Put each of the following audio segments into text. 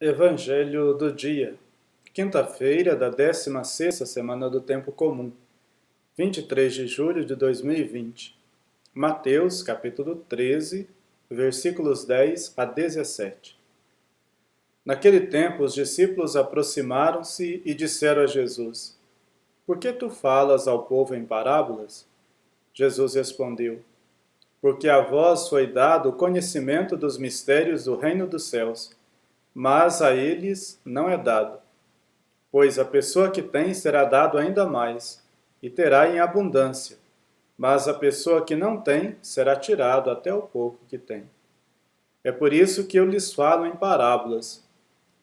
Evangelho do dia, quinta-feira da 16ª semana do Tempo Comum, 23 de julho de 2020. Mateus, capítulo 13, versículos 10 a 17. Naquele tempo, os discípulos aproximaram-se e disseram a Jesus: Por que tu falas ao povo em parábolas? Jesus respondeu: Porque a vós foi dado o conhecimento dos mistérios do reino dos céus, mas a eles não é dado. Pois a pessoa que tem será dado ainda mais, e terá em abundância, mas a pessoa que não tem será tirado até o pouco que tem. É por isso que eu lhes falo em parábolas,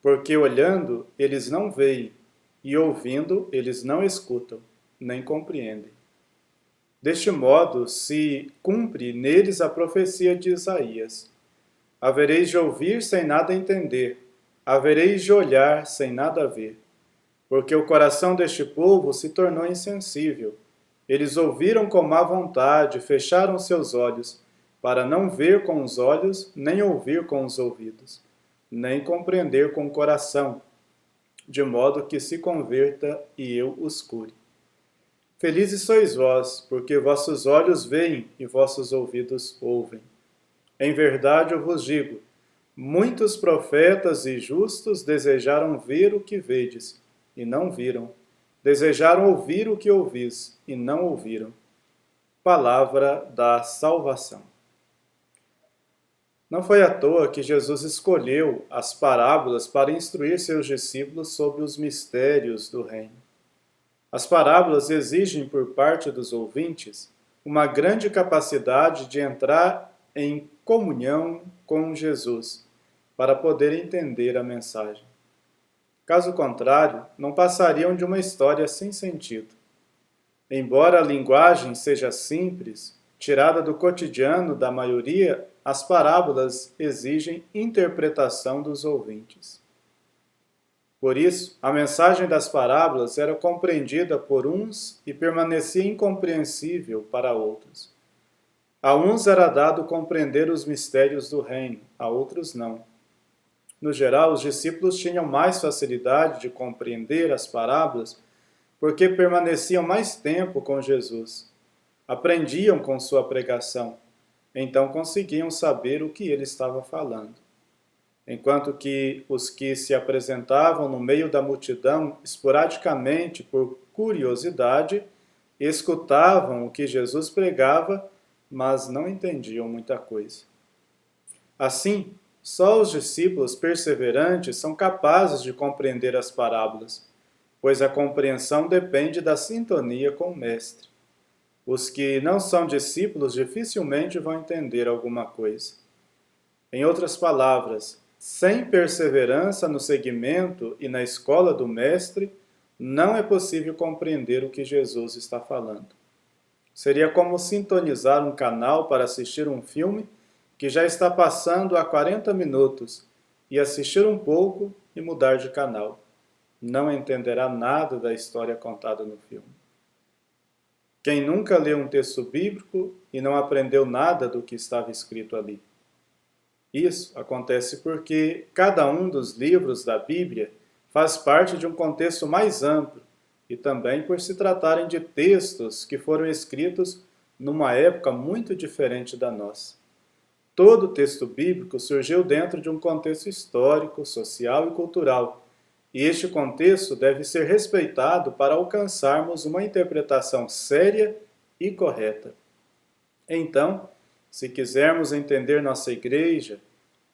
porque olhando eles não veem, e ouvindo eles não escutam, nem compreendem. Deste modo se cumpre neles a profecia de Isaías: Havereis de ouvir sem nada entender, havereis de olhar sem nada ver. Porque o coração deste povo se tornou insensível. Eles ouviram com má vontade, fecharam seus olhos, para não ver com os olhos, nem ouvir com os ouvidos, nem compreender com o coração, de modo que se converta e eu os cure. Felizes sois vós, porque vossos olhos veem e vossos ouvidos ouvem. Em verdade eu vos digo, muitos profetas e justos desejaram ver o que vedes, e não viram. Desejaram ouvir o que ouvis, e não ouviram. Palavra da salvação. Não foi à toa que Jesus escolheu as parábolas para instruir seus discípulos sobre os mistérios do reino. As parábolas exigem por parte dos ouvintes uma grande capacidade de entrar em comunhão com Jesus, para poder entender a mensagem. Caso contrário, não passariam de uma história sem sentido. Embora a linguagem seja simples, tirada do cotidiano da maioria, as parábolas exigem interpretação dos ouvintes. Por isso, a mensagem das parábolas era compreendida por uns e permanecia incompreensível para outros. A uns era dado compreender os mistérios do reino, a outros não. No geral, os discípulos tinham mais facilidade de compreender as parábolas porque permaneciam mais tempo com Jesus. Aprendiam com sua pregação, então conseguiam saber o que ele estava falando. Enquanto que os que se apresentavam no meio da multidão esporadicamente por curiosidade, escutavam o que Jesus pregava, mas não entendiam muita coisa. Assim, só os discípulos perseverantes são capazes de compreender as parábolas, pois a compreensão depende da sintonia com o Mestre. Os que não são discípulos dificilmente vão entender alguma coisa. Em outras palavras, sem perseverança no seguimento e na escola do Mestre, não é possível compreender o que Jesus está falando. Seria como sintonizar um canal para assistir um filme que já está passando há 40 minutos e assistir um pouco e mudar de canal. Não entenderá nada da história contada no filme. Quem nunca leu um texto bíblico e não aprendeu nada do que estava escrito ali? Isso acontece porque cada um dos livros da Bíblia faz parte de um contexto mais amplo e também por se tratarem de textos que foram escritos numa época muito diferente da nossa. Todo texto bíblico surgiu dentro de um contexto histórico, social e cultural, e este contexto deve ser respeitado para alcançarmos uma interpretação séria e correta. Então, se quisermos entender nossa igreja,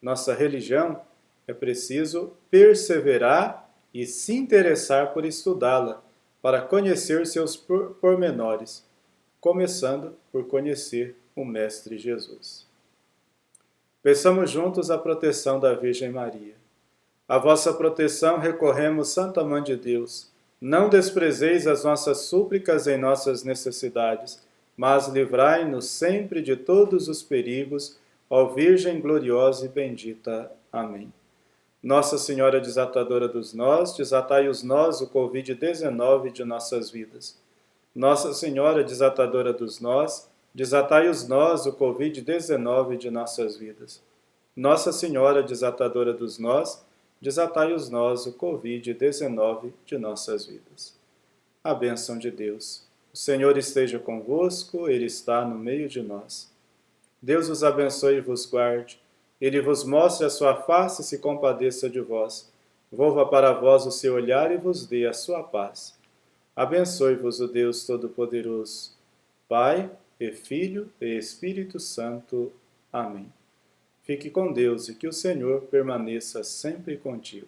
nossa religião, é preciso perseverar e se interessar por estudá-la, para conhecer seus pormenores, começando por conhecer o Mestre Jesus. Peçamos juntos a proteção da Virgem Maria. A vossa proteção recorremos, Santa Mãe de Deus. Não desprezeis as nossas súplicas em nossas necessidades, mas livrai-nos sempre de todos os perigos, ó Virgem gloriosa e bendita. Amém. Nossa Senhora Desatadora dos Nós, desatai os nós o Covid-19 de nossas vidas. Nossa Senhora Desatadora dos Nós, desatai os nós o Covid-19 de nossas vidas. Nossa Senhora Desatadora dos Nós, desatai os nós o Covid-19 de nossas vidas. A bênção de Deus. O Senhor esteja convosco, Ele está no meio de nós. Deus os abençoe e vos guarde. Ele vos mostre a sua face e se compadeça de vós. Volva para vós o seu olhar e vos dê a sua paz. Abençoe-vos o Deus Todo-Poderoso, Pai, e Filho e Espírito Santo. Amém. Fique com Deus e que o Senhor permaneça sempre contigo.